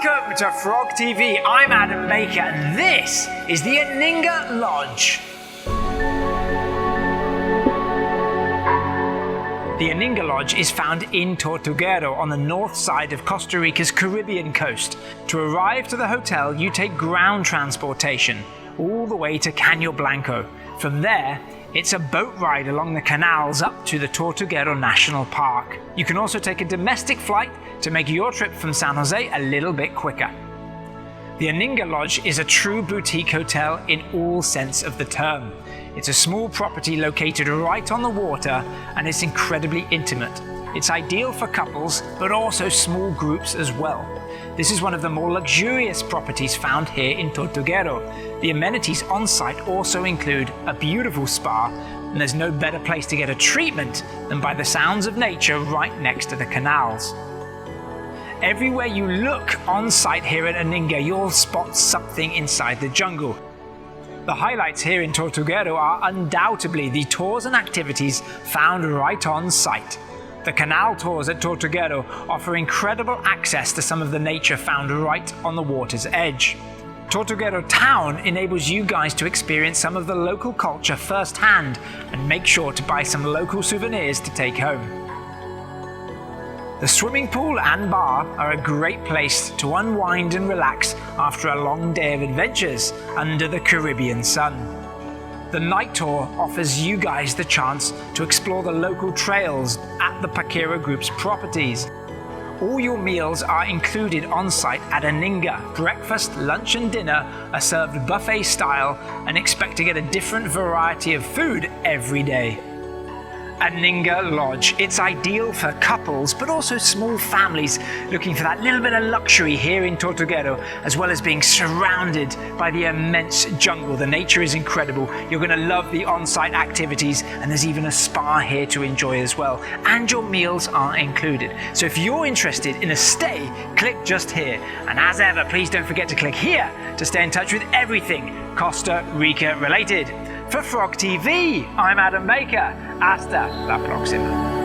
Welcome to Frog TV. I'm Adam Baker, and this is the Aninga Lodge. The Aninga Lodge is found in Tortuguero on the north side of Costa Rica's Caribbean coast. To arrive to the hotel, you take ground transportation all the way to Caño Blanco. From there, it's a boat ride along the canals up to the Tortuguero National Park. You can also take a domestic flight to make your trip from San Jose a little bit quicker. The Aninga Lodge is a true boutique hotel in all sense of the term. It's a small property located right on the water, and it's incredibly intimate. It's ideal for couples, but also small groups as well. This is one of the more luxurious properties found here in Tortuguero. The amenities on site also include a beautiful spa, and there's no better place to get a treatment than by the sounds of nature right next to the canals. Everywhere you look on site here at Aninga, you'll spot something inside the jungle. The highlights here in Tortuguero are undoubtedly the tours and activities found right on site. The canal tours at Tortuguero offer incredible access to some of the nature found right on the water's edge. Tortuguero town enables you guys to experience some of the local culture firsthand and make sure to buy some local souvenirs to take home. The swimming pool and bar are a great place to unwind and relax after a long day of adventures under the Caribbean sun. The night tour offers you guys the chance to explore the local trails at the Paquera Group's properties. All your meals are included on site at Aninga. Breakfast, lunch and dinner are served buffet style, and expect to get a different variety of food every day. Aninga Lodge. It's ideal for couples, but also small families looking for that little bit of luxury here in Tortuguero, as well as being surrounded by the immense jungle. The nature is incredible. You're going to love the on-site activities, and there's even a spa here to enjoy as well. And your meals are included. So if you're interested in a stay, click just here. And as ever, please don't forget to click here to stay in touch with everything Costa Rica related. For Frog TV, I'm Adam Baker. Hasta la próxima.